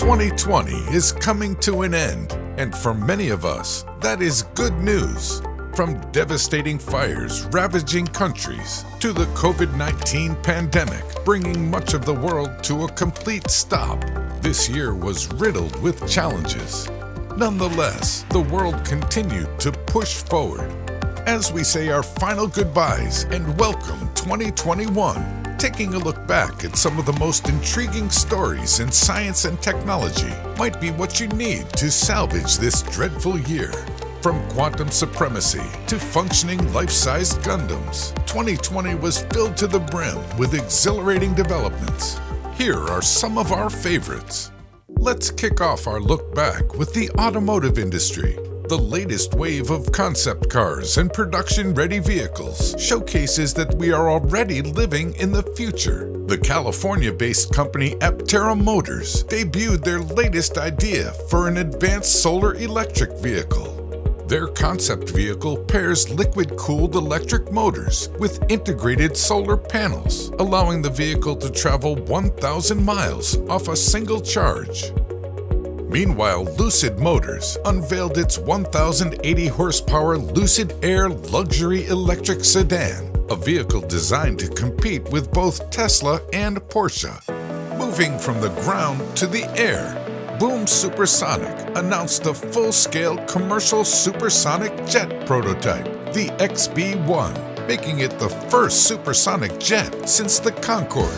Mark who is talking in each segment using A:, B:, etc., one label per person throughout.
A: 2020 is coming to an end, and for many of us, that is good news. From devastating fires ravaging countries to the COVID-19 pandemic bringing much of the world to a complete stop, this year was riddled with challenges. Nonetheless, the world continued to push forward. As we say our final goodbyes and welcome 2021, taking a look back at some of the most intriguing stories in science and technology might be what you need to salvage this dreadful year. From quantum supremacy to functioning life-sized Gundams, 2020 was filled to the brim with exhilarating developments. Here are some of our favorites. Let's kick off our look back with the automotive industry. The latest wave of concept cars and production-ready vehicles showcases that we are already living in the future. The California-based company Aptera Motors debuted their latest idea for an advanced solar electric vehicle. Their concept vehicle pairs liquid-cooled electric motors with integrated solar panels, allowing the vehicle to travel 1,000 miles off a single charge. Meanwhile, Lucid Motors unveiled its 1,080 horsepower Lucid Air luxury electric sedan, a vehicle designed to compete with both Tesla and Porsche. Moving from the ground to the air, Boom Supersonic announced a full-scale commercial supersonic jet prototype, the XB-1, making it the first supersonic jet since the Concorde.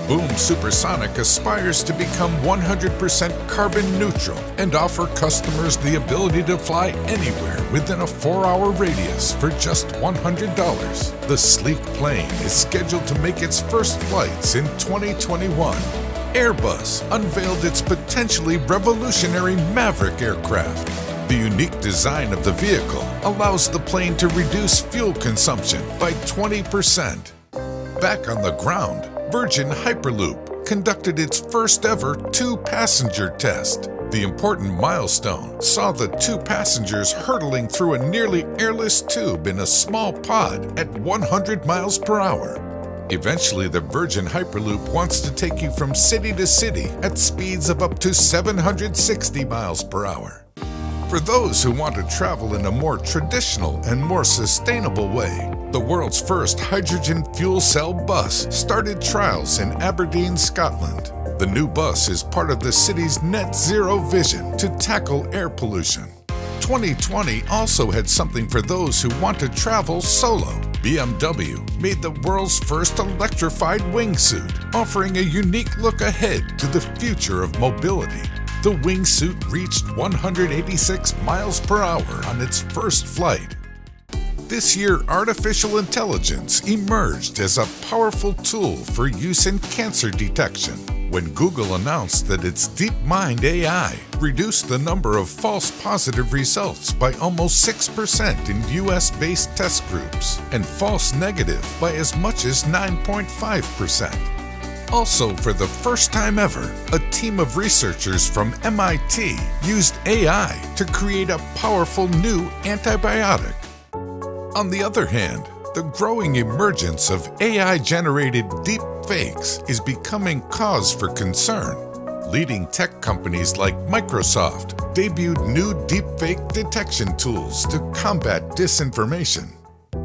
A: Boom Supersonic aspires to become 100% carbon neutral and offer customers the ability to fly anywhere within a 4-hour radius for just $100. The sleek plane is scheduled to make its first flights in 2021. Airbus unveiled its potentially revolutionary Maverick aircraft. The unique design of the vehicle allows the plane to reduce fuel consumption by 20%. Back on the ground, Virgin Hyperloop conducted its first ever two-passenger test. The important milestone saw the two passengers hurtling through a nearly airless tube in a small pod at 100 miles per hour. Eventually, the Virgin Hyperloop wants to take you from city to city at speeds of up to 760 miles per hour. For those who want to travel in a more traditional and more sustainable way, the world's first hydrogen fuel cell bus started trials in Aberdeen, Scotland. The new bus is part of the city's net zero vision to tackle air pollution. 2020 also had something for those who want to travel solo. BMW made the world's first electrified wingsuit, offering a unique look ahead to the future of mobility. The wingsuit reached 186 miles per hour on its first flight. This year, artificial intelligence emerged as a powerful tool for use in cancer detection when Google announced that its DeepMind AI reduced the number of false positive results by almost 6% in US-based test groups and false negative by as much as 9.5%. Also, for the first time ever, a team of researchers from MIT used AI to create a powerful new antibiotic. On the other hand, the growing emergence of AI-generated deepfakes is becoming cause for concern. Leading tech companies like Microsoft debuted new deepfake detection tools to combat disinformation.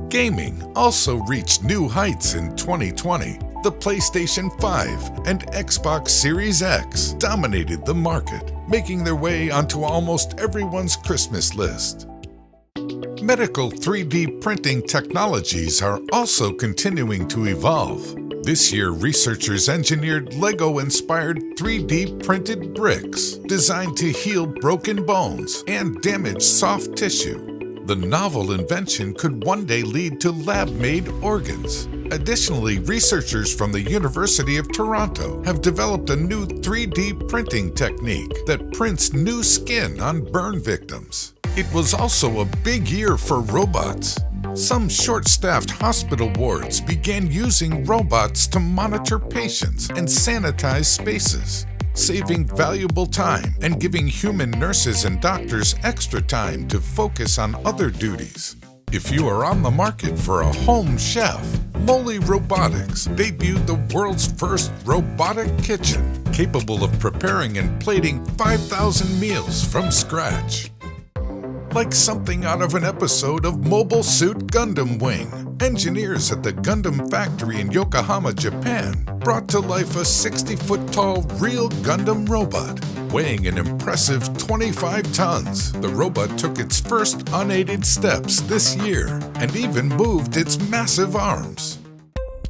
A: Gaming also reached new heights in 2020. The PlayStation 5 and Xbox Series X dominated the market, making their way onto almost everyone's Christmas list. Medical 3D printing technologies are also continuing to evolve. This year, researchers engineered Lego-inspired 3D printed bricks designed to heal broken bones and damaged soft tissue. The novel invention could one day lead to lab-made organs. Additionally, researchers from the University of Toronto have developed a new 3D printing technique that prints new skin on burn victims. It was also a big year for robots. Some short-staffed hospital wards began using robots to monitor patients and sanitize spaces, saving valuable time and giving human nurses and doctors extra time to focus on other duties. If you are on the market for a home chef, Moli Robotics debuted the world's first robotic kitchen, capable of preparing and plating 5,000 meals from scratch. Like something out of an episode of Mobile Suit Gundam Wing, engineers at the Gundam factory in Yokohama, Japan, brought to life a 60-foot-tall real Gundam robot. Weighing an impressive 25 tons, the robot took its first unaided steps this year and even moved its massive arms.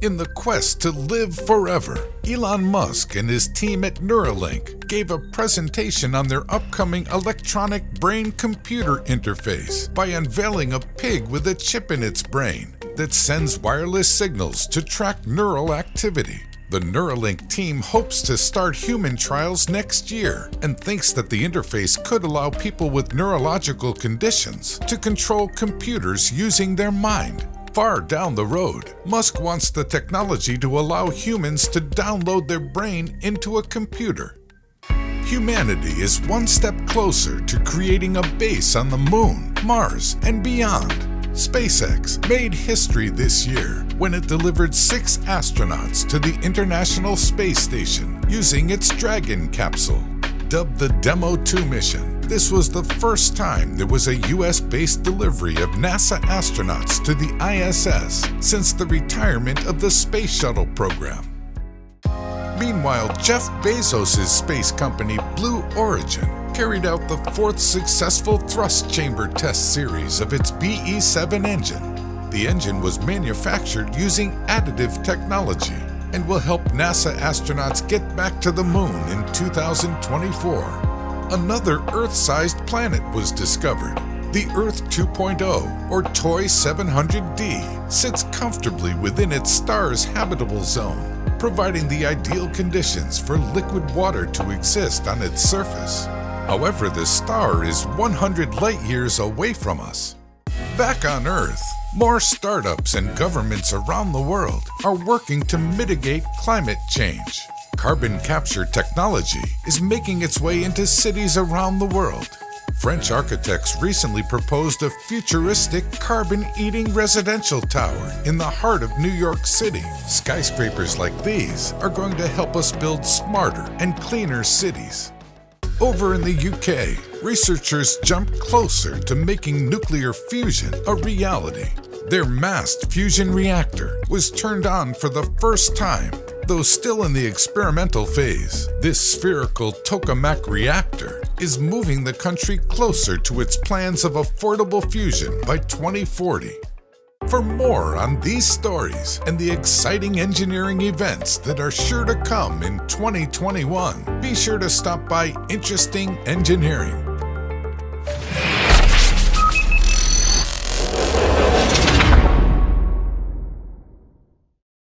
A: In the quest to live forever, Elon Musk and his team at Neuralink gave a presentation on their upcoming electronic brain-computer interface by unveiling a pig with a chip in its brain that sends wireless signals to track neural activity. The Neuralink team hopes to start human trials next year and thinks that the interface could allow people with neurological conditions to control computers using their mind. Far down the road, Musk wants the technology to allow humans to download their brain into a computer. Humanity is one step closer to creating a base on the moon, Mars, and beyond. SpaceX made history this year when it delivered 6 astronauts to the International Space Station using its Dragon capsule. Dubbed the Demo 2 mission, this was the first time there was a US-based delivery of NASA astronauts to the ISS since the retirement of the Space Shuttle program. Meanwhile, Jeff Bezos' space company Blue Origin carried out the 4th successful thrust chamber test series of its BE-7 engine. The engine was manufactured using additive technology and will help NASA astronauts get back to the moon in 2024. Another Earth-sized planet was discovered. The Earth 2.0, or TOI 700d, sits comfortably within its star's habitable zone, providing the ideal conditions for liquid water to exist on its surface. However, the star is 100 light-years away from us. Back on Earth, more startups and governments around the world are working to mitigate climate change. Carbon capture technology is making its way into cities around the world. French architects recently proposed a futuristic carbon-eating residential tower in the heart of New York City. Skyscrapers like these are going to help us build smarter and cleaner cities. Over in the UK, researchers jumped closer to making nuclear fusion a reality. Their massed fusion reactor was turned on for the first time. Though still in the experimental phase, this spherical tokamak reactor is moving the country closer to its plans of affordable fusion by 2040. For more on these stories and the exciting engineering events that are sure to come in 2021, be sure to stop by Interesting Engineering.